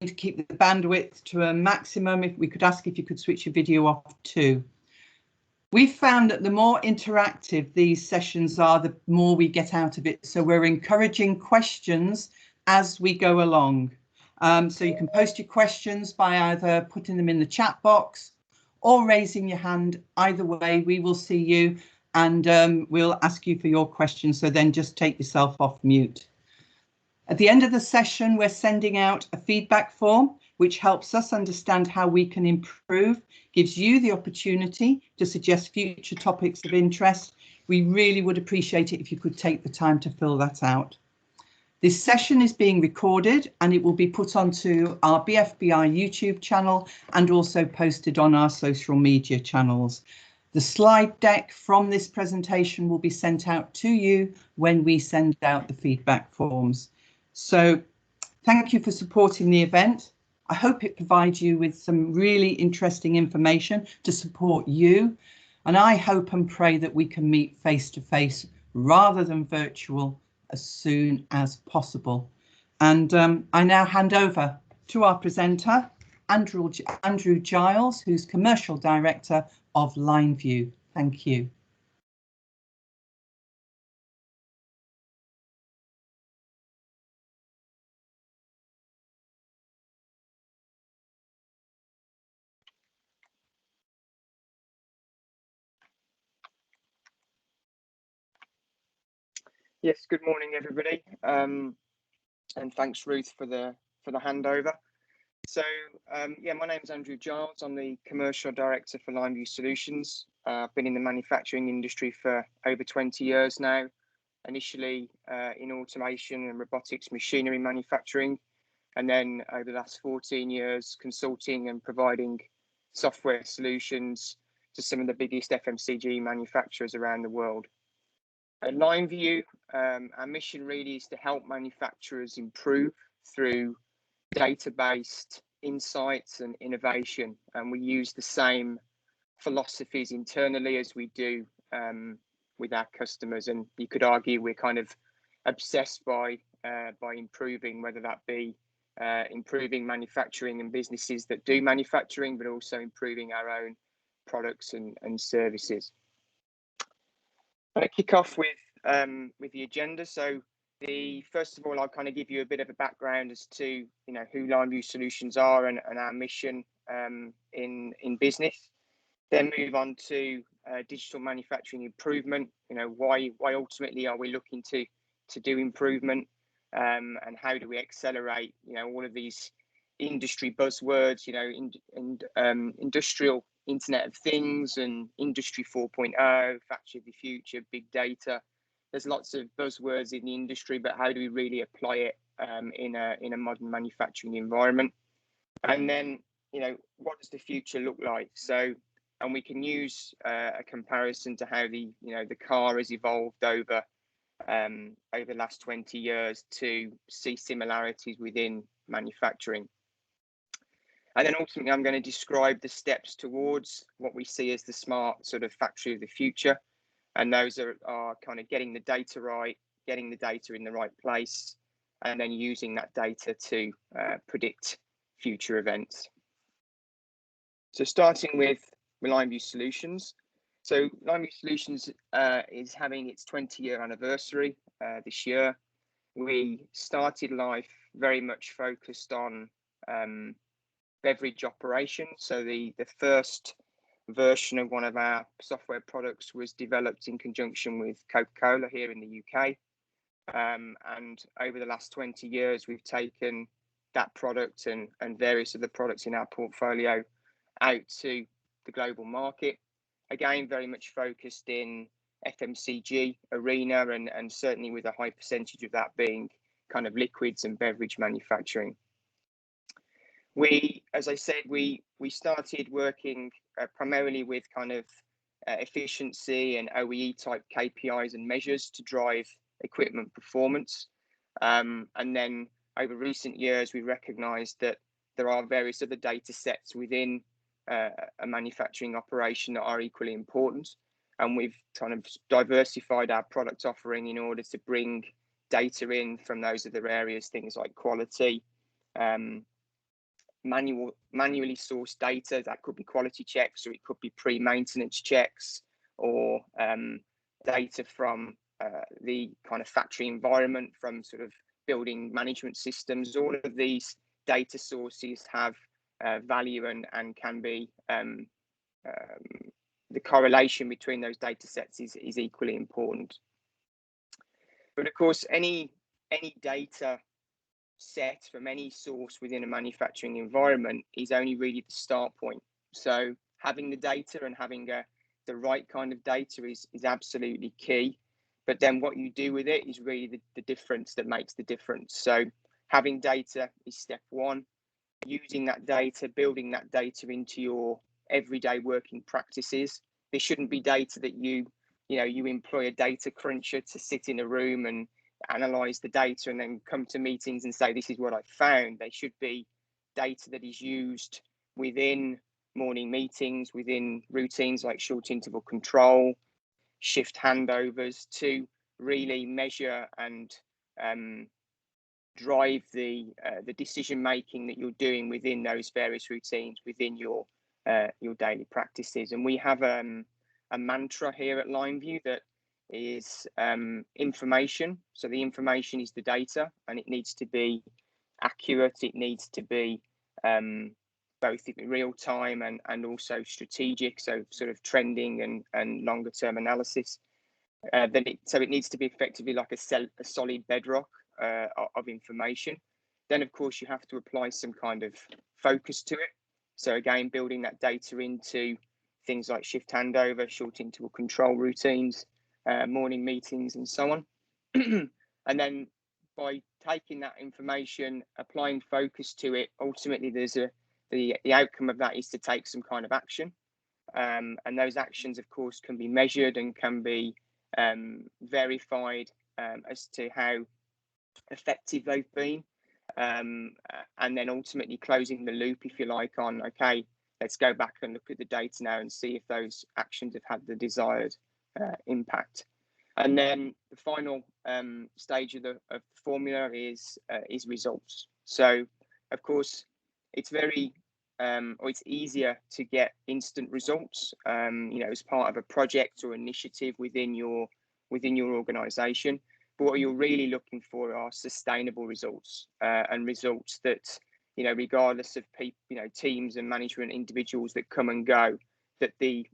to keep the bandwidth to a maximum. If we could ask if you could switch your video off too. We've found that the more interactive these sessions are, the more we get out of it. So we're encouraging questions as we go along. So you can post your questions by either putting them in the chat box or raising your hand. Either way, we will see you and we'll ask you for your questions. So then just take yourself off mute. At the end of the session, we're sending out a feedback form, which helps us understand how we can improve, gives you the opportunity to suggest future topics of interest. We really would appreciate it if you could take the time to fill that out. This session is being recorded and it will be put onto our BFBi YouTube channel and also posted on our social media channels. The slide deck from this presentation will be sent out to you when we send out the feedback forms. So thank you for supporting the event. I hope it provides you with some really interesting information to support you. And I hope and pray that we can meet face to face rather than virtual as soon as possible. And I now hand over to our presenter, Andrew Giles, who's Commercial Director of Lineview. Thank you. Yes, good morning, everybody, and thanks, Ruth, for the handover. So, yeah, my name is Andrew Giles. I'm the Commercial Director for Lineview Solutions. I've been in the manufacturing industry for over 20 years now, initially in automation and robotics machinery manufacturing, and then over the last 14 years consulting and providing software solutions to some of the biggest FMCG manufacturers around the world. At Lineview, our mission really is to help manufacturers improve through data-based insights and innovation. And we use the same philosophies internally as we do with our customers. And you could argue we're kind of obsessed by improving, whether that be improving manufacturing and businesses that do manufacturing, but also improving our own products and services. I'm going to kick off with the agenda. So first of all, I'll kind of give you a bit of a background as to who Lineview Solutions are and our mission in business. Then move on to digital manufacturing improvement. Why ultimately are we looking to do improvement, and how do we accelerate all of these industry buzzwords, industrial Internet of Things and Industry 4.0, Factory of the Future, big data. There's lots of buzzwords in the industry, but how do we really apply it in a modern manufacturing environment? And then, what does the future look like? So, and we can use a comparison to how the car has evolved over the last 20 years to see similarities within manufacturing. And then ultimately, I'm going to describe the steps towards what we see as the smart sort of factory of the future. And those are kind of getting the data right, getting the data in the right place, and then using that data to predict future events. So starting with Lineview Solutions. So Lineview Solutions is having its 20-year anniversary this year. We started life very much focused on beverage operations. So the first version of one of our software products was developed in conjunction with Coca-Cola here in the UK. And over the last 20 years, we've taken that product and various other products in our portfolio out to the global market. Again, very much focused in FMCG arena and certainly with a high percentage of that being kind of liquids and beverage manufacturing. As I said, we started working primarily with kind of efficiency and OEE type KPIs and measures to drive equipment performance. And then over recent years, we recognized that there are various other data sets within a manufacturing operation that are equally important. And we've kind of diversified our product offering in order to bring data in from those other areas, things like quality, manually sourced data. That could be quality checks, or it could be pre-maintenance checks, or data from the kind of factory environment, from sort of building management systems. All of these data sources have value, and can be the correlation between those data sets is equally important. But of course, any data set from any source within a manufacturing environment is only really the start point. So having the data and having the right kind of data is absolutely key. But then what you do with it is really the difference that makes the difference. So having data is step one. Using that data, building that data into your everyday working practices. There shouldn't be data that you employ a data cruncher to sit in a room and analyze the data and then come to meetings and say, this is what I found. There should be data that is used within morning meetings, within routines like short interval control, shift handovers, to really measure and drive the decision making that you're doing within those various routines, within your daily practices. And we have a mantra here at Lineview that is information. So the information is the data, and it needs to be accurate. It needs to be both in real time and also strategic, so sort of trending and longer term analysis. So it needs to be effectively like a solid bedrock of information. Then of course you have to apply some kind of focus to it. So again, building that data into things like shift handover, short interval control routines, morning meetings, and so on. And then by taking that information, applying focus to it, ultimately the outcome of that is to take some kind of action. And those actions, of course, can be measured and can be verified as to how effective they've been. And then ultimately closing the loop, if you like, on, okay, let's go back and look at the data now and see if those actions have had the desired impact. And then the final stage of the formula is results. So, of course, it's it's easier to get instant results, as part of a project or initiative within your organisation. But what you're really looking for are sustainable results, and results that, regardless of teams and management individuals that come and go, that the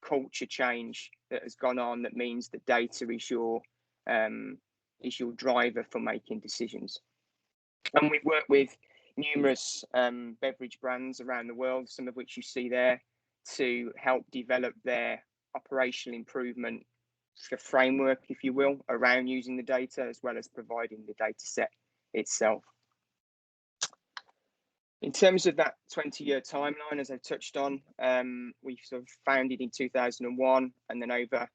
culture change that has gone on, that means that data is your driver for making decisions. And we've worked with numerous beverage brands around the world, some of which you see there, to help develop their operational improvement framework, if you will, around using the data, as well as providing the data set itself. In terms of that 20-year timeline, as I touched on, we sort of founded in 2001, and then over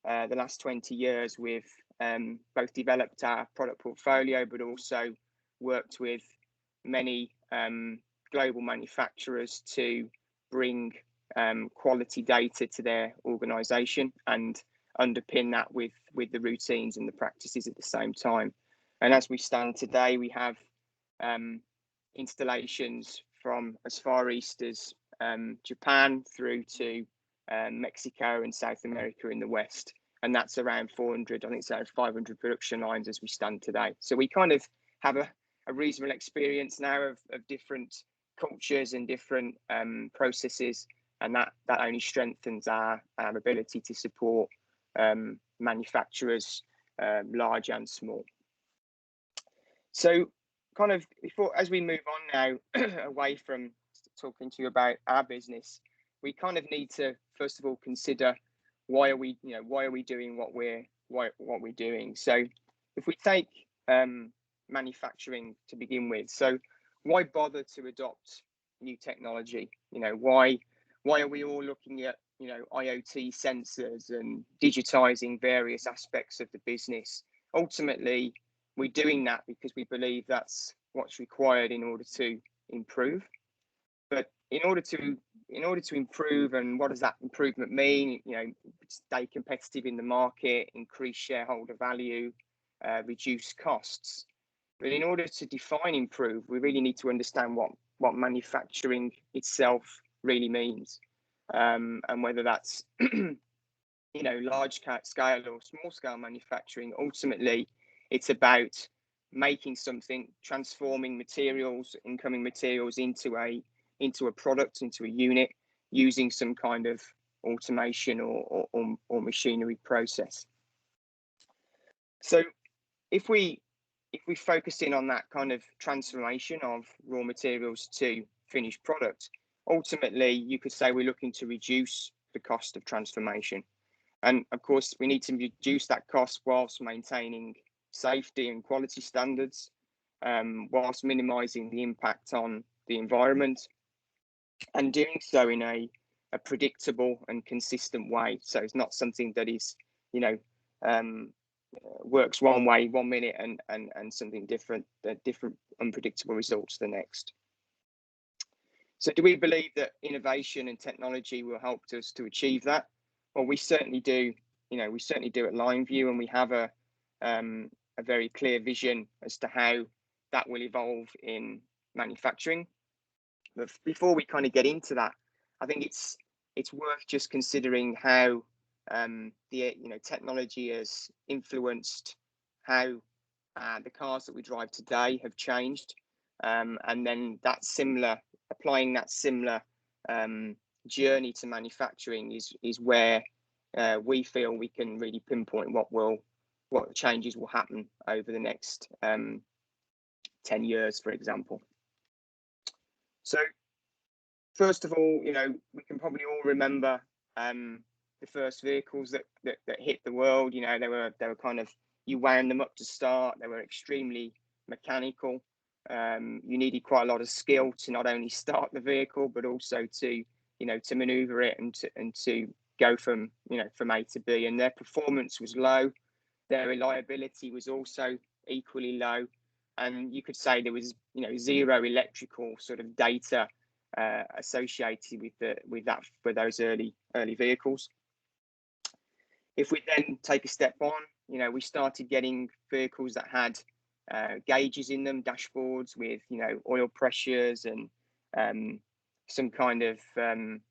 the last 20 years, we've both developed our product portfolio, but also worked with many global manufacturers to bring quality data to their organisation and underpin that with the routines and the practices at the same time. And as we stand today, we have installations from as far east as Japan through to Mexico and South America in the west, and that's around 400, I think it's around 500 production lines as we stand today. So we kind of have a reasonable experience now of different cultures and different processes, and that only strengthens our ability to support manufacturers, large and small. So kind of as we move on now away from talking to you about our business, we kind of need to first of all consider why are we doing what we're doing. So if we take manufacturing to begin with, so why bother to adopt new technology? Why are we all looking at IoT sensors and digitizing various aspects of the business? Ultimately, we're doing that because we believe that's what's required in order to improve. But in order to improve, and what does that improvement mean? Stay competitive in the market, increase shareholder value, reduce costs. But in order to define improve, we really need to understand what manufacturing itself really means, and whether that's large scale or small scale manufacturing. Ultimately, it's about making something, transforming materials, incoming materials into a product, into a unit, using some kind of automation or machinery process. So if we focus in on that kind of transformation of raw materials to finished product, ultimately you could say we're looking to reduce the cost of transformation. And of course, we need to reduce that cost whilst maintaining safety and quality standards, whilst minimizing the impact on the environment, and doing so in a predictable and consistent way. So it's not something that is, works one way 1 minute and something different, different unpredictable results the next. So do we believe that innovation and technology will help us to achieve that? Well, we certainly do. We certainly do at Lineview, and we have a very clear vision as to how that will evolve in manufacturing. But before we kind of get into that, I think it's worth just considering how the technology has influenced how the cars that we drive today have changed, and then applying that similar journey to manufacturing is where we feel we can really pinpoint what changes will happen over the next 10 years, for example. So first of all, we can probably all remember the first vehicles that hit the world. They were kind of, you wound them up to start. They were extremely mechanical. You needed quite a lot of skill to not only start the vehicle, but also to maneuver it and to go from A to B. And their performance was low. Their reliability was also equally low. And you could say there was zero electrical sort of data associated with those early vehicles. If we then take a step on, we started getting vehicles that had gauges in them, dashboards with oil pressures and some kind of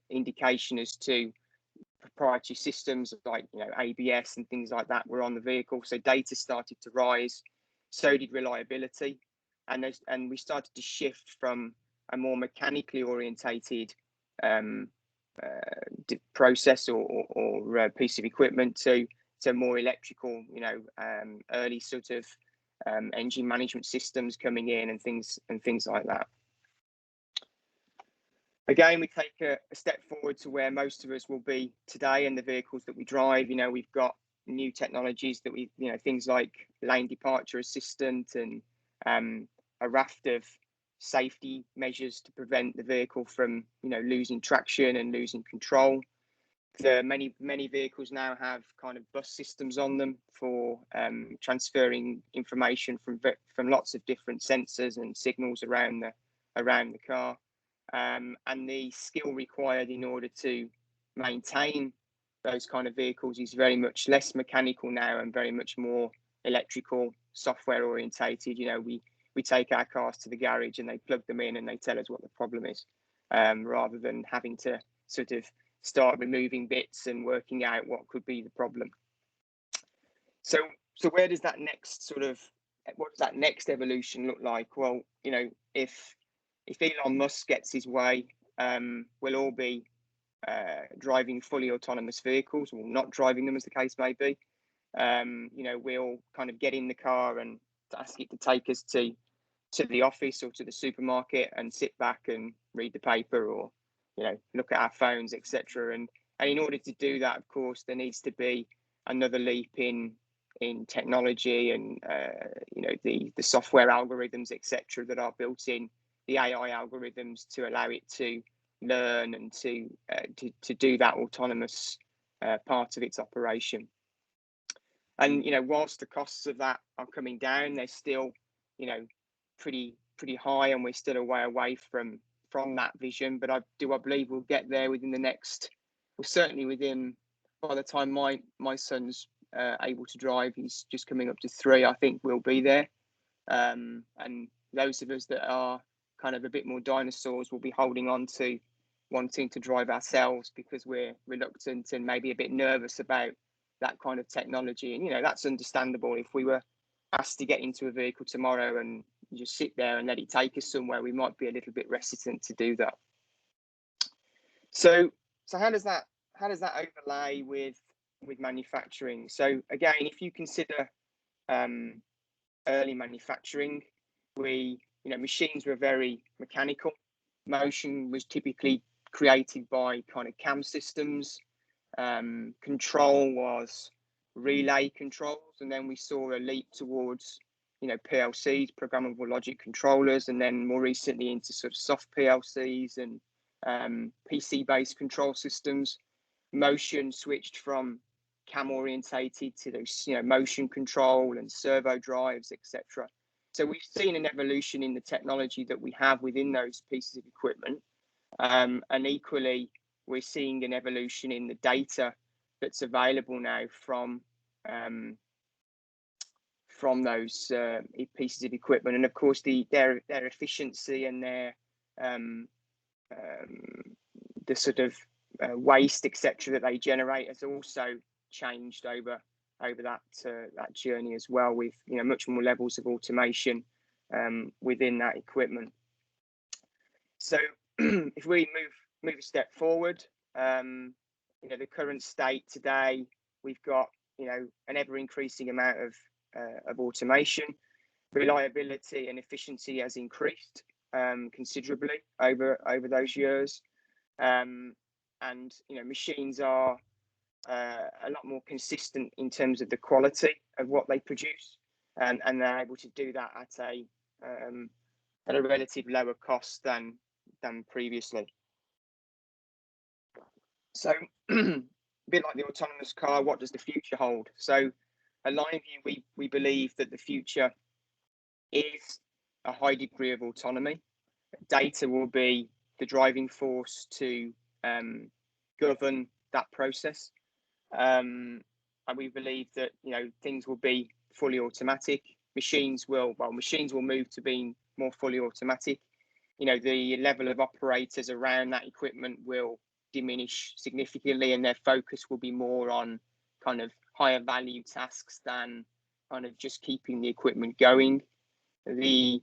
indication as to proprietary systems like ABS and things like that were on the vehicle. So data started to rise, so did reliability, and we started to shift from a more mechanically orientated process or piece of equipment to more electrical, early sort of engine management systems coming in and things like that. Again, we take a step forward to where most of us will be today in the vehicles that we drive. We've got new technologies that things like lane departure assistant and a raft of safety measures to prevent the vehicle from losing traction and losing control. Many vehicles now have kind of bus systems on them for transferring information from lots of different sensors and signals around the car, and the skill required in order to maintain those kind of vehicles is very much less mechanical now and very much more electrical, software orientated. We take our cars to the garage and they plug them in and they tell us what the problem is, rather than having to sort of start removing bits and working out what could be the problem. So where does that next what does that next evolution look like? Well, if Elon Musk gets his way, we'll all be driving fully autonomous vehicles, or not driving them as the case may be. We'll kind of get in the car and ask it to take us to the office or to the supermarket and sit back and read the paper or look at our phones, etc. And in order to do that, of course, there needs to be another leap in technology and the software algorithms, etc., that are built in, the AI algorithms to allow it to learn and to do that autonomous part of its operation. And whilst the costs of that are coming down, they're still pretty high, and we're still a way away from that vision. But I believe we'll get there within the next, well, certainly within, by the time my son's able to drive, he's just coming up to 3, I think we'll be there. And those of us that are kind of a bit more dinosaurs will be holding on to wanting to drive ourselves because we're reluctant and maybe a bit nervous about that kind of technology. And, you know, that's understandable. If we were asked to get into a vehicle tomorrow and just sit there and let it take us somewhere, we might be a little bit reticent to do that. So how does that overlay with manufacturing? So again, if you consider early manufacturing, machines were very mechanical. Motion was typically created by kind of cam systems. Control was relay controls, and then we saw a leap towards, you know, PLCs, programmable logic controllers, and then more recently into sort of soft PLCs and PC-based control systems. Motion switched from cam orientated to those, you know, motion control and servo drives, etc. So we've seen an evolution in the technology that we have within those pieces of equipment, and equally we're seeing an evolution in the data that's available now from those pieces of equipment, and of course their efficiency and their the sort of waste, etc., that they generate has also changed over that journey as well, with, you know, much more levels of automation within that equipment. So if we move a step forward, you know, the current state today, we've got, you know, an ever increasing amount of automation. Reliability and efficiency has increased considerably over those years, and, you know, machines are a lot more consistent in terms of the quality of what they produce, and they're able to do that at a relative lower cost than previously. So a bit like the autonomous car, what does the future hold? So at Lineview, we believe that the future is a high degree of autonomy. Data will be the driving force to govern that process. And we believe that, you know, things will be fully automatic. Machines will move to being more fully automatic. You know, the level of operators around that equipment will diminish significantly, and their focus will be more on kind of higher value tasks than kind of just keeping the equipment going. The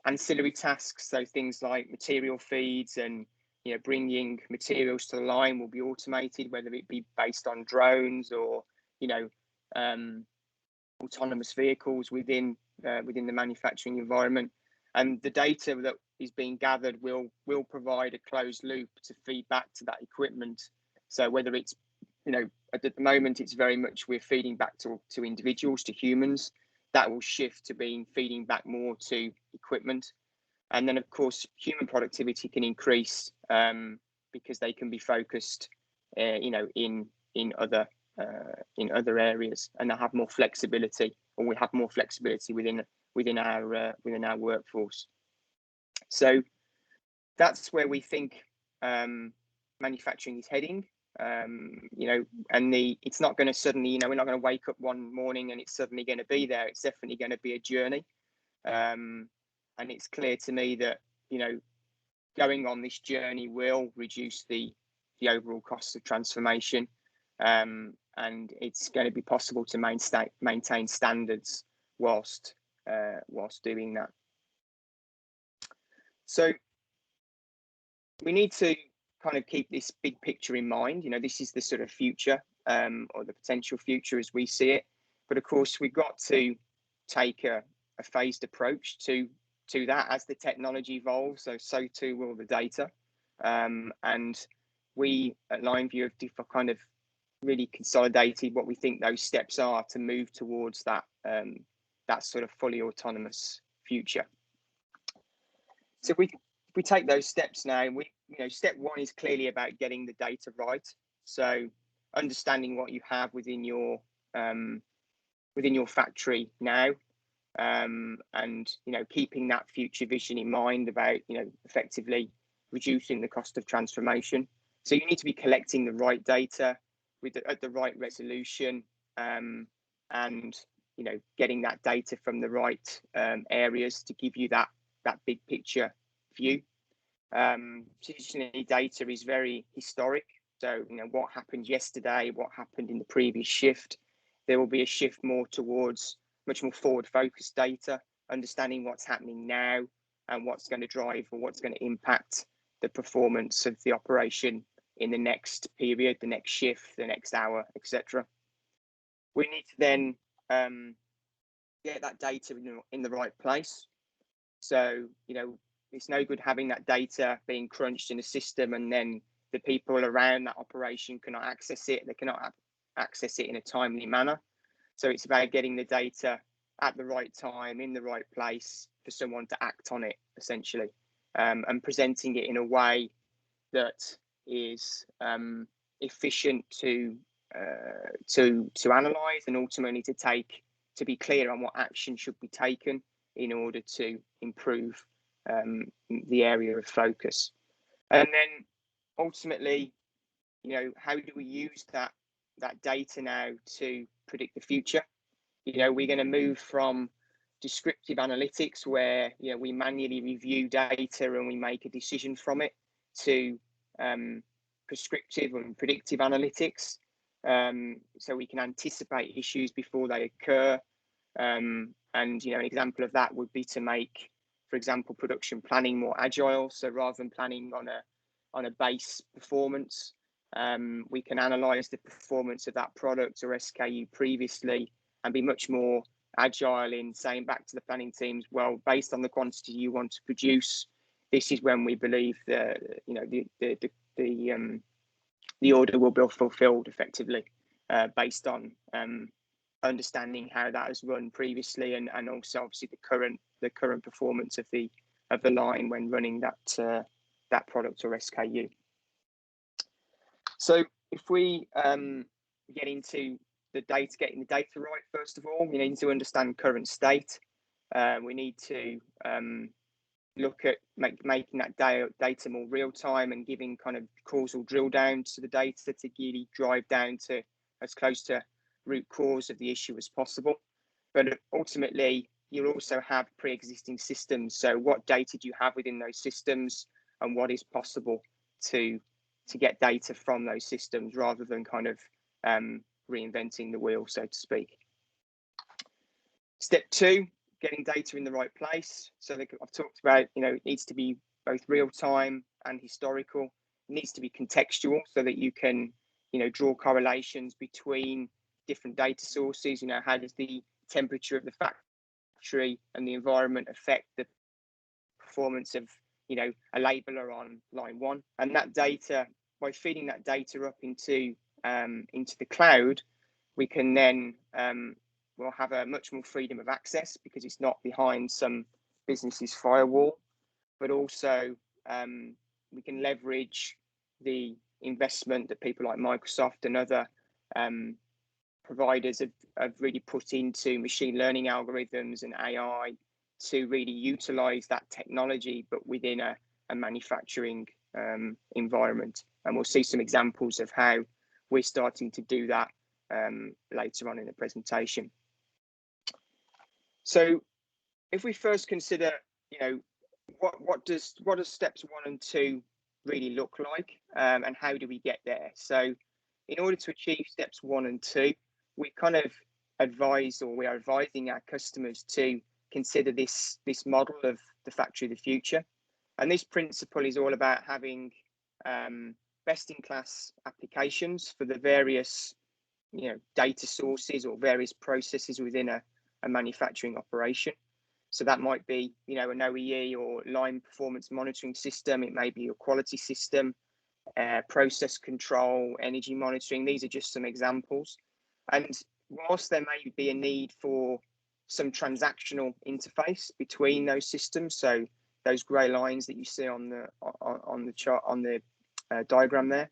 ancillary tasks, so things like material feeds and, you know, bringing materials to the line, will be automated, whether it be based on drones or, you know, autonomous vehicles within the manufacturing environment. And the data that is being gathered will provide a closed loop to feed back to that equipment. So whether it's, you know, at the moment it's very much we're feeding back to individuals, to humans, that will shift to feeding back more to equipment. And then of course human productivity can increase because they can be focused, you know, in other areas, and they have more flexibility, or we have more flexibility within our workforce. So that's where we think manufacturing is heading. You know, and it's not going to suddenly, you know, we're not going to wake up one morning and it's suddenly going to be there. It's definitely going to be a journey. And it's clear to me that, you know, going on this journey will reduce the overall cost of transformation, and it's going to be possible to maintain standards whilst doing that. So we need to kind of keep this big picture in mind. You know, this is the sort of future, or the potential future as we see it. But of course, we've got to take a phased approach to that. As the technology evolves, so too will the data. And we at Lineview have kind of really consolidated what we think those steps are to move towards that sort of fully autonomous future. So if we take those steps now, you know, step one is clearly about getting the data right. So understanding what you have within your factory now, and, you know, keeping that future vision in mind about, you know, effectively reducing the cost of transformation. So you need to be collecting the right data at the right resolution, and, you know, getting that data from the right areas to give you that big picture view. Traditionally, data is very historic. So, what happened yesterday, what happened in the previous shift. There will be a shift more towards much more forward-focused data, understanding what's happening now and what's going to drive or what's going to impact the performance of the operation in the next period, the next shift, the next hour, etc. We need to then get that data in the right place. So, it's no good having that data being crunched in a system and then the people around that operation cannot access it. They cannot access it in a timely manner. So it's about getting the data at the right time, in the right place for someone to act on it, essentially, and presenting it in a way that is efficient to analyze and ultimately to be clear on what action should be taken in order to improve the area of focus. And then ultimately, how do we use that data now to predict the future? We're going to move from descriptive analytics where we manually review data and we make a decision from it to prescriptive and predictive analytics, so we can anticipate issues before they occur. And an example of that would be to make, for example, production planning more agile. So rather than planning on a base performance, we can analyze the performance of that product or SKU previously and be much more agile in saying back to the planning teams, well, based on the quantity you want to produce, this is when we believe the order will be fulfilled effectively, based on understanding how that has run previously and also obviously the current performance of the line when running that product or SKU. So if we get into getting the data right, first of all, we need to understand current state. We need to look at making that data more real time and giving kind of causal drill down to the data to really drive down to as close to root cause of the issue as possible. But ultimately, you'll also have pre-existing systems. So what data do you have within those systems and what is possible to get data from those systems rather than kind of reinventing the wheel, so to speak. Step 2, getting data in the right place. So I've talked about, it needs to be both real time and historical. It needs to be contextual so that you can, draw correlations between different data sources. How does the temperature of the factory and the environment affect the performance of, a labeler on line 1? And that data, by feeding that data up into the cloud, we can then we'll have a much more freedom of access because it's not behind some business's firewall, but also we can leverage the investment that people like Microsoft and other providers have really put into machine learning algorithms and AI to really utilize that technology, but within a manufacturing environment. And we'll see some examples of how we're starting to do that later on in the presentation. So if we first consider, what does steps 1 and 2 really look like, and how do we get there? So in order to achieve steps 1 and 2, we kind of we are advising our customers to consider this model of the factory of the future. And this principle is all about having best-in-class applications for the various data sources or various processes within a manufacturing operation. So that might be an OEE or line performance monitoring system. It may be a quality system, process control, energy monitoring. These are just some examples. And whilst there may be a need for some transactional interface between those systems, so those grey lines that you see on the chart, on the diagram there,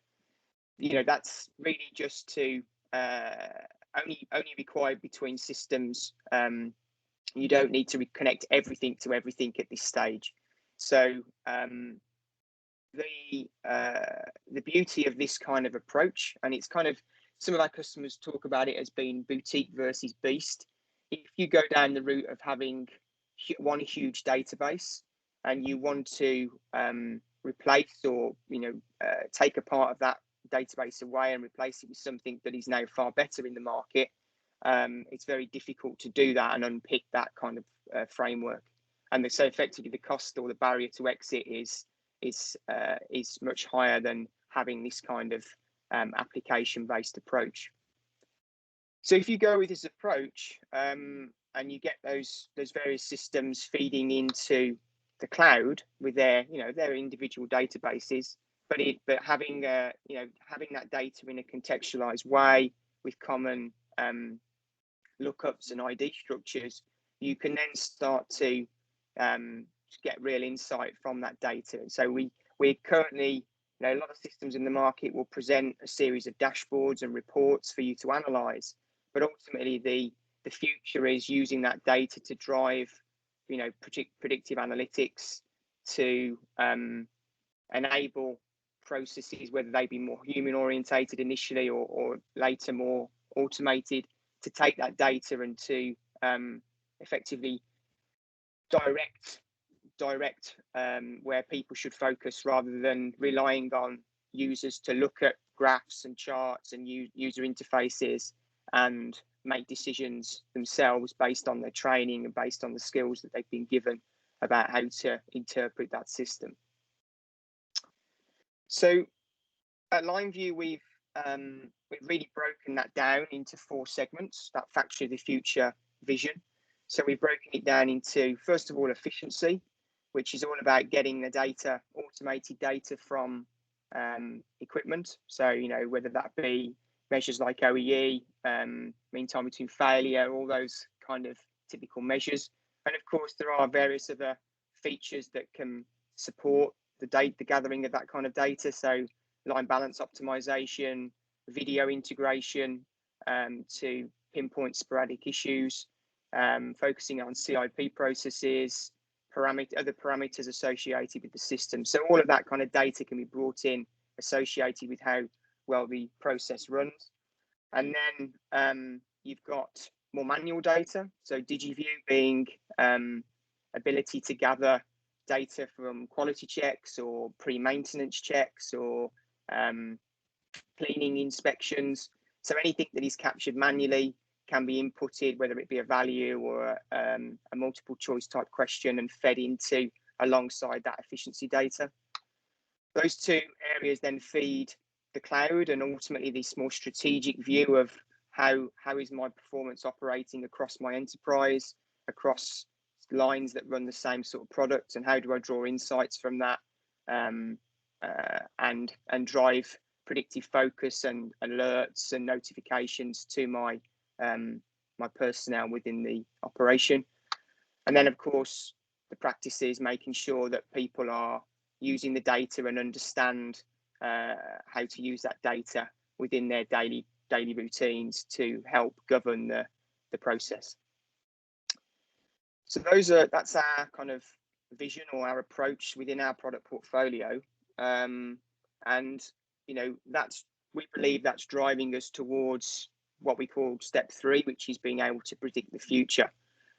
that's really just to only required between systems. You don't need to connect everything to everything at this stage. So the beauty of this kind of approach, and it's kind of, some of our customers talk about it as being boutique versus beast. If you go down the route of having one huge database and you want to replace or take a part of that database away and replace it with something that is now far better in the market, it's very difficult to do that and unpick that kind of framework. And so effectively the cost or the barrier to exit is much higher than having this kind of application-based approach. So if you go with this approach and you get those various systems feeding into the cloud with their individual databases, but having having that data in a contextualized way with common lookups and ID structures, you can then start to get real insight from that data. So we're currently, a lot of systems in the market will present a series of dashboards and reports for you to analyze, but ultimately the future is using that data to drive predictive analytics to enable processes, whether they be more human orientated initially or later more automated, to take that data and to effectively direct where people should focus, rather than relying on users to look at graphs and charts and user interfaces and make decisions themselves based on their training and based on the skills that they've been given about how to interpret that system. So at Lineview, we've really broken that down into 4 segments, that factory of the future vision. So we've broken it down into, first of all, efficiency, which is all about getting the data, automated data from equipment. So, whether that be measures like OEE, mean time between failure, all those kind of typical measures. And of course, there are various other features that can support the gathering of that kind of data. So line balance optimization, video integration to pinpoint sporadic issues, focusing on CIP processes, other parameters associated with the system. So all of that kind of data can be brought in associated with how well the process runs. And then you've got more manual data. So DigiView being ability to gather data from quality checks or pre-maintenance checks or cleaning inspections. So anything that is captured manually can be inputted, whether it be a value or a multiple choice type question, and fed into alongside that efficiency data. Those 2 areas then feed the cloud and ultimately this more strategic view of how is my performance operating across my enterprise, across lines that run the same sort of products, and how do I draw insights from that and drive predictive focus and alerts and notifications to my my personnel within the operation. And then of course the practice is making sure that people are using the data and understand how to use that data within their daily routines to help govern the process. So that's our kind of vision or our approach within our product portfolio, and we believe that's driving us towards what we call step 3, which is being able to predict the future.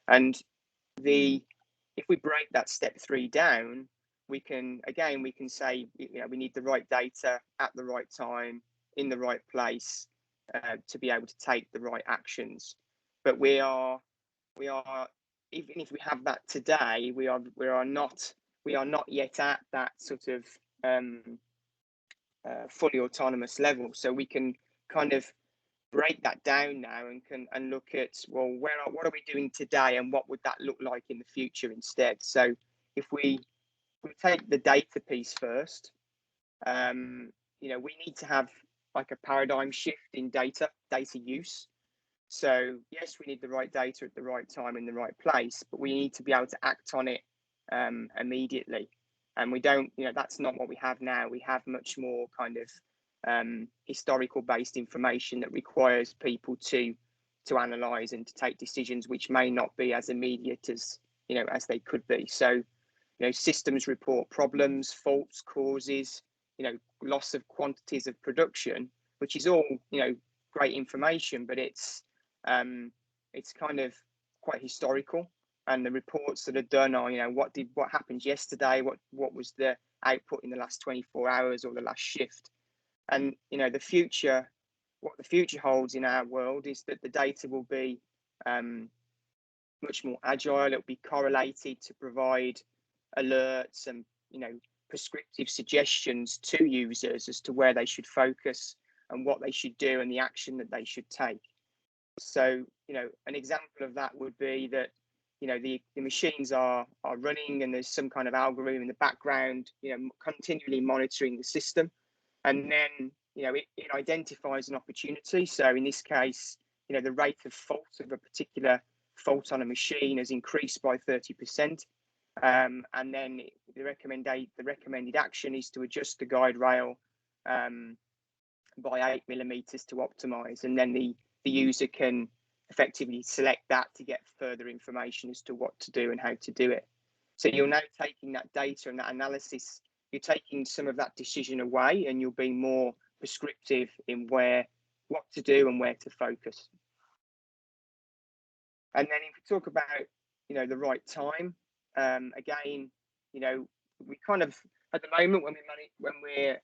And if we break that step 3 down, we can say we need the right data at the right time in the right place to be able to take the right actions. But we are even if we have that today, we are not yet at that sort of fully autonomous level. So we can kind of break that down now and look at, well, what are we doing today and what would that look like in the future instead. So if we take the data piece first, we need to have like a paradigm shift in data use. So yes, we need the right data at the right time in the right place, but we need to be able to act on it immediately. And we don't, that's not what we have now. We have much more kind of historical based information that requires people to analyze and to take decisions which may not be as immediate as they could be. So systems report problems, faults, causes, loss of quantities of production, which is all great information, but it's kind of quite historical. and the reports that are done are, what happened yesterday, what was the output in the last 24 hours or the last shift. And what the future holds in our world is that the data will be much more agile. It'll be correlated to provide alerts and prescriptive suggestions to users as to where they should focus and what they should do and the action that they should take. So an example of that would be that the machines are running and there's some kind of algorithm in the background continually monitoring the system, and then it identifies an opportunity. So in this case, the rate of fault of a particular fault on a machine has increased by 30%, and then the recommended action is to adjust the guide rail by 8 millimeters to optimize, and then the user can effectively select that to get further information as to what to do and how to do it. So you're now taking that data and that analysis, you're taking some of that decision away, and you're being more prescriptive in what to do and where to focus. And then if we talk about the right time, again, we kind of at the moment when we're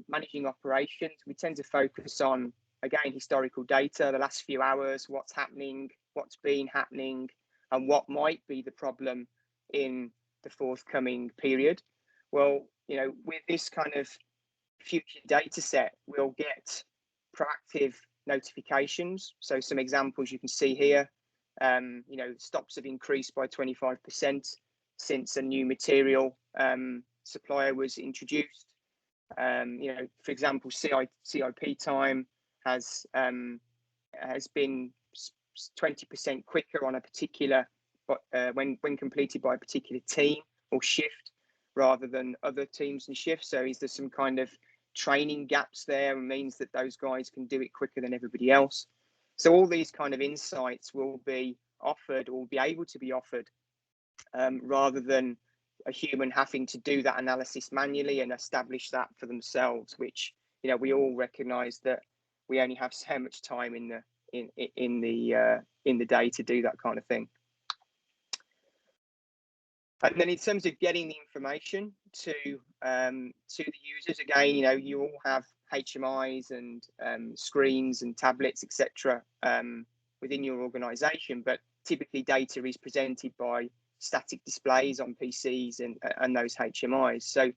managing operations, we tend to focus on, again, historical data, the last few hours, what's happening, what's been happening, and what might be the problem in the forthcoming period. Well, with this kind of future data set, we'll get proactive notifications. So some examples you can see here, stops have increased by 25% since a new material supplier was introduced. For example, CIP time has been 20% quicker on a particular, when completed by a particular team or shift rather than other teams and shifts. So is there some kind of training gaps there, and means that those guys can do it quicker than everybody else? So all these kind of insights will be offered or be able to be offered rather than a human having to do that analysis manually and establish that for themselves, which we all recognize that we only have so much time in the day to do that kind of thing. And then in terms of getting the information to the users, again, you all have HMIs and screens and tablets, etc. Within your organization, but typically data is presented by static displays on PCs and those HMIs. So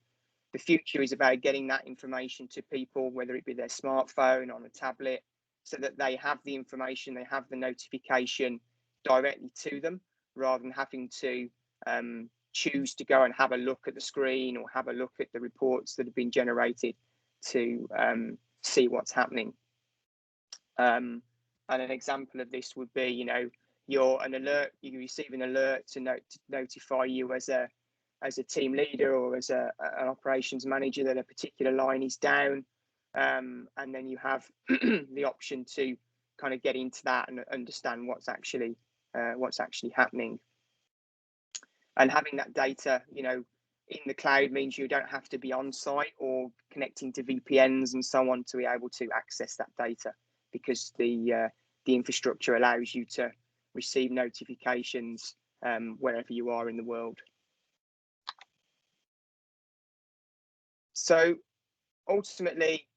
the future is about getting that information to people, whether it be their smartphone, on a tablet, so that they have the information, they have the notification directly to them, rather than having to choose to go and have a look at the screen or have a look at the reports that have been generated to see what's happening. And an example of this would be, you receive an alert to notify you as a team leader or as an operations manager that a particular line is down, and then you have the option to kind of get into that and understand what's actually happening. And having that data, in the cloud means you don't have to be on site or connecting to VPNs and so on to be able to access that data, because the infrastructure allows you to receive notifications wherever you are in the world. So ultimately,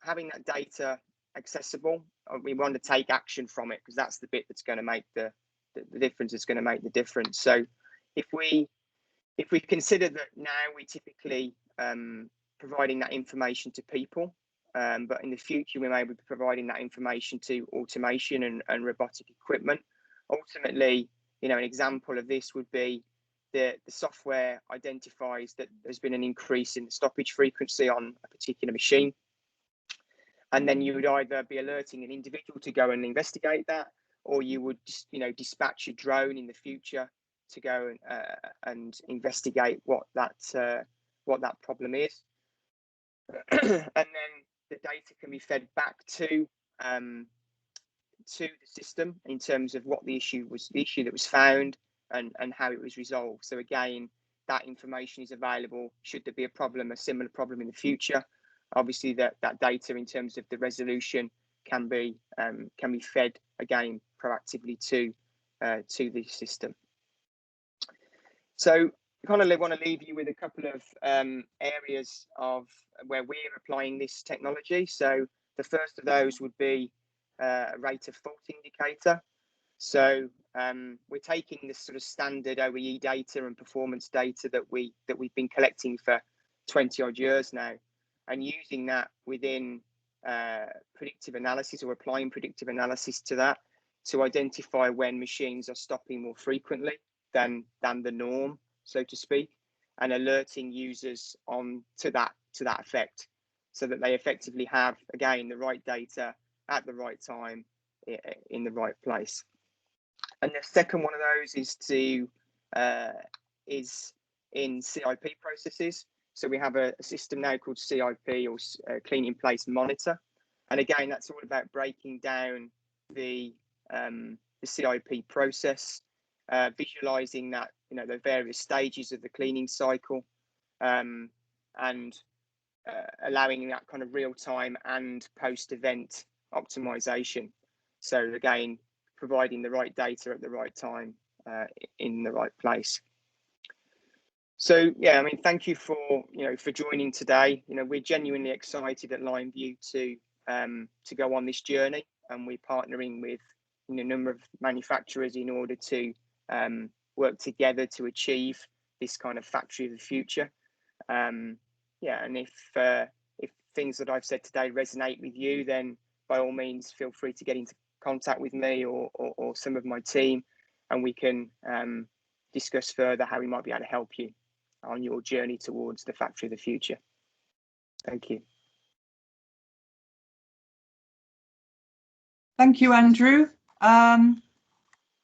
having that data accessible, we want to take action from it, because that's the bit that's going to make the difference. It's going to make the difference. So if we consider that now we typically providing that information to people, but in the future we may be providing that information to automation and robotic equipment. Ultimately, an example of this would be the software identifies that there's been an increase in the stoppage frequency on a particular machine, and then you would either be alerting an individual to go and investigate that, or you would dispatch a drone in the future to go and investigate what that problem is. And then the data can be fed back to the system in terms of what the issue that was found and how it was resolved. So again, that information is available should there be a similar problem in the future. Obviously, that data in terms of the resolution can be fed again proactively to the system. So I kind of want to leave you with a couple of areas of where we're applying this technology. So the first of those would be a rate of fault indicator. So we're taking this sort of standard OEE data and performance data that we've been collecting for 20 odd years now, and using that within predictive analysis, or applying predictive analysis to that, to identify when machines are stopping more frequently than the norm, so to speak, and alerting users on to that effect, so that they effectively have, again, the right data at the right time in the right place. And the second one of those is in CIP processes. So we have a system now called CIP, or Clean in Place Monitor, and again, that's all about breaking down the CIP process, visualizing that, the various stages of the cleaning cycle, and allowing that kind of real-time and post-event optimization. So again, providing the right data at the right time in the right place. So yeah, I mean, thank you for joining today. We're genuinely excited at Lineview to go on this journey, and we're partnering with a number of manufacturers in order to work together to achieve this kind of factory of the future. Yeah, and if things that I've said today resonate with you, then by all means feel free to get into contact with me or some of my team, and we can discuss further how we might be able to help you on your journey towards the factory of the future. Thank you. Thank you, Andrew.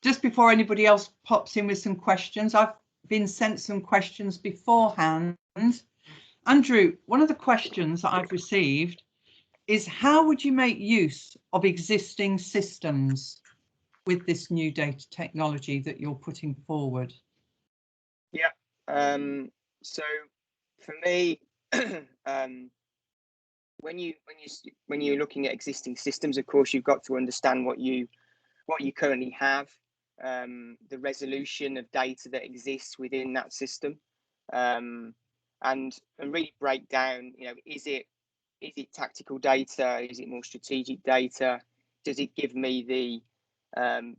Just before anybody else pops in with some questions, I've been sent some questions beforehand. Andrew, one of the questions that I've received is, how would you make use of existing systems with this new data technology that you're putting forward? Yeah, so for me, when you're looking at existing systems, of course, you've got to understand what you currently have, the resolution of data that exists within that system, and really break down, is it tactical data? Is it more strategic data? Does it give me the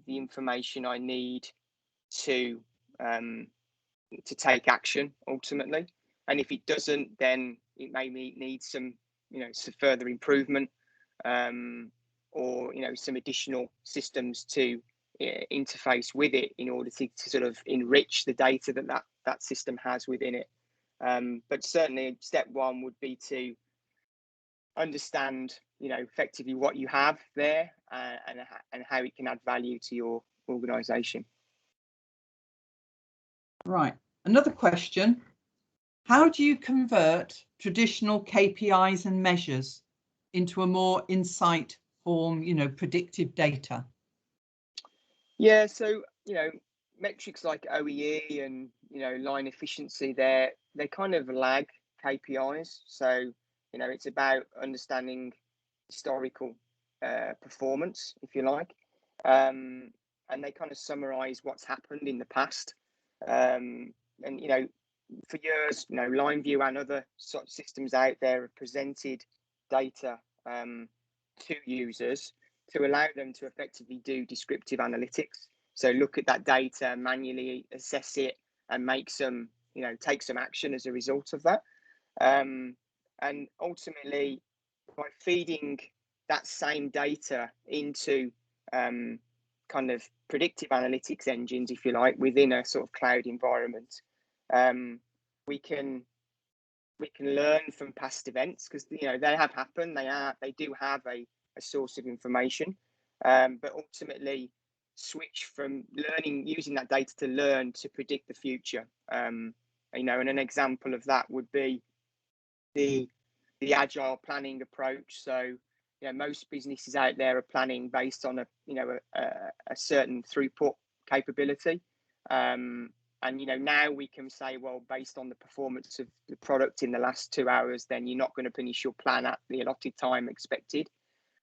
information I need to take action ultimately? And if it doesn't, then it may need some further improvement, or some additional systems to interface with it in order to sort of enrich the data that system has within it. But certainly step one would be to understand effectively what you have there, and how it can add value to your organization. Right, another question: how do you convert traditional KPIs and measures into a more insight form, predictive data? Yeah, so metrics like OEE and line efficiency, they kind of lag KPIs. So it's about understanding historical performance, if you like, and they kind of summarize what's happened in the past. And for years, Lineview and other sort of systems out there have presented data to users to allow them to effectively do descriptive analytics. So look at that data, manually assess it, and make some, take some action as a result of that. And ultimately, by feeding that same data into kind of predictive analytics engines, if you like, within a sort of cloud environment, we can learn from past events, because they have happened. They do have a source of information, but ultimately switch from using that data to learn to predict the future. And an example of that would be the agile planning approach. So most businesses out there are planning based on a certain throughput capability, and now we can say, well, based on the performance of the product in the last 2 hours, then you're not going to finish your plan at the allotted time expected.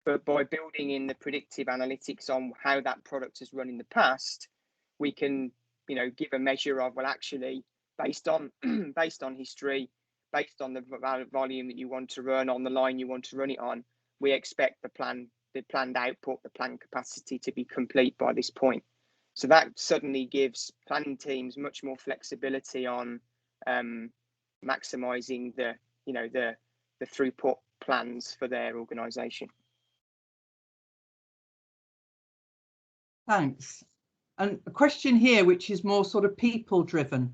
But by building in the predictive analytics on how that product has run in the past, we can give a measure of, well, actually, based on history, based on the volume that you want to run on the line you want to run it on, we expect the planned output, the planned capacity to be complete by this point. So that suddenly gives planning teams much more flexibility on maximising the throughput plans for their organisation. Thanks. And a question here, which is more sort of people driven,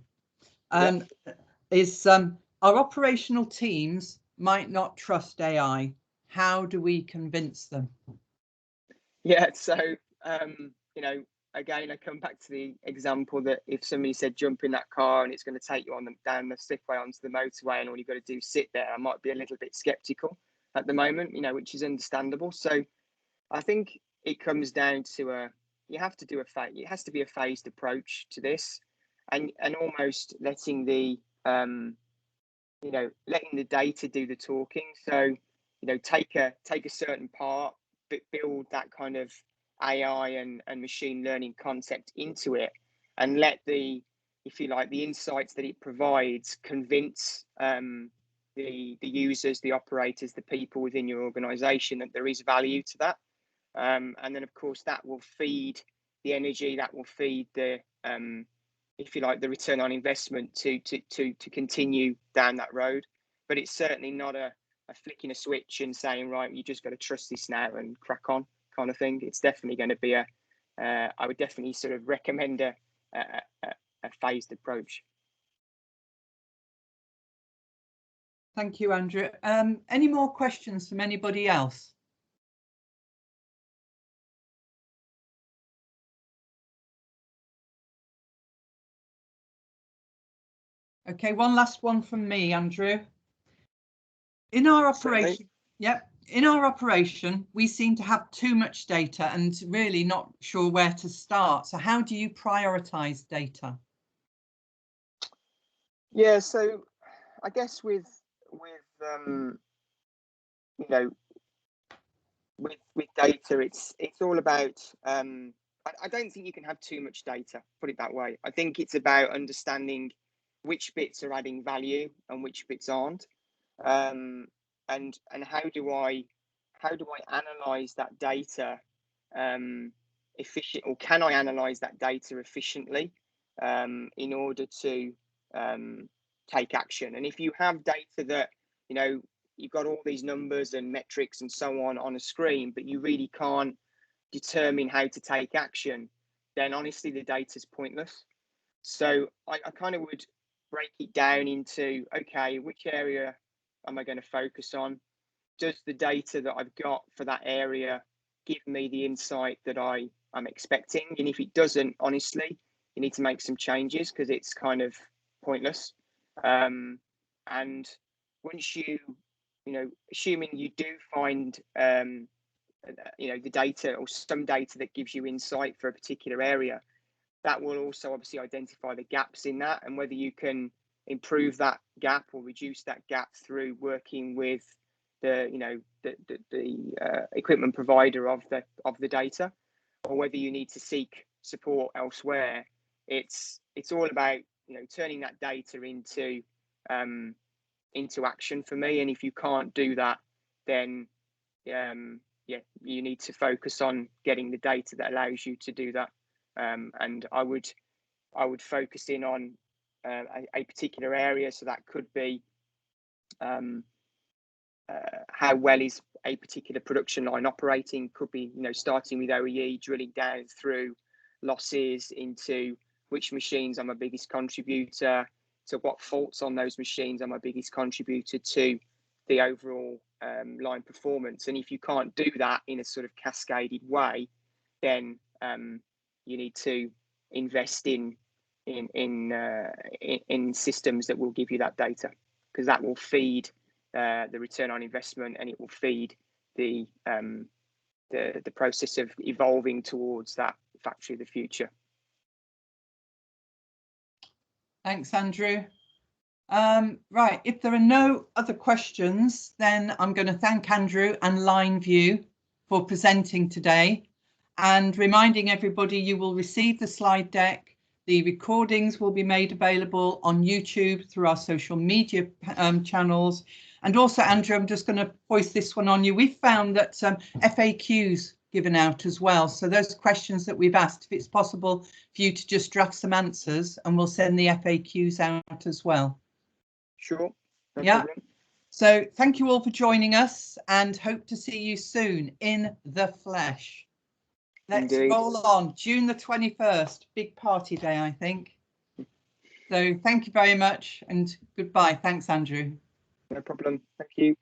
is our operational teams might not trust AI. How do we convince them? Yeah, so again, I come back to the example that if somebody said jump in that car and it's going to take you down the slipway onto the motorway and all you've got to do is sit there, I might be a little bit skeptical at the moment, which is understandable. So I think it comes down to it has to be a phased approach to this, and almost letting the letting the data do the talking. So take a certain part, but build that kind of AI and machine learning concept into it, and let the insights that it provides convince the users, the operators, the people within your organization that there is value to that. And then, of course, that will feed the energy, that will feed the, the return on investment to continue down that road. But it's certainly not a flicking a switch and saying, right, you just got to trust this now and crack on kind of thing. It's definitely going to be I would definitely sort of recommend a phased approach. Thank you, Andrew. Any more questions from anybody else? Okay, one last one from me, Andrew. In our operation, in our operation, we seem to have too much data and really not sure where to start. So how do you prioritize data? Yeah, so I guess with data, it's all about I don't think you can have too much data, put it that way. I think it's about understanding which bits are adding value and which bits aren't, and how do I analyze that data or can I analyze that data efficiently in order to take action? And if you have data that you've got all these numbers and metrics and so on a screen, but you really can't determine how to take action, then honestly the data's pointless. So I kind of would break it down into, okay, which area am I going to focus on? Does the data that I've got for that area give me the insight that I'm expecting? And if it doesn't, honestly, you need to make some changes because it's kind of pointless. And once assuming you do find the data or some data that gives you insight for a particular area, that will also obviously identify the gaps in that, and whether you can improve that gap or reduce that gap through working with the equipment provider of the data, or whether you need to seek support elsewhere. It's all about turning that data into action for me. And if you can't do that, then you need to focus on getting the data that allows you to do that. And I would focus in on a particular area. So that could be how well is a particular production line operating. Could be starting with OEE, drilling down through losses into which machines are my biggest contributor, to what faults on those machines are my biggest contributor to the overall line performance. And if you can't do that in a sort of cascaded way, then you need to invest in systems that will give you that data, because that will feed the return on investment, and it will feed the process of evolving towards that factory of the future. Thanks, Andrew. Right, if there are no other questions, then I'm going to thank Andrew and Lineview for presenting today, and reminding everybody you will receive the slide deck The recordings will be made available on YouTube through our social media channels. And also, Andrew, I'm just going to voice this one on you. We found that FAQs given out as well. So those questions that we've asked, if it's possible for you to just draft some answers, and we'll send the FAQs out as well. Sure. No Yeah. problem. So thank you all for joining us, and hope to see you soon in the flesh. Let's Indeed. roll on. June the 21st, big party day, I think. So thank you very much and goodbye. Thanks, Andrew. No problem. Thank you.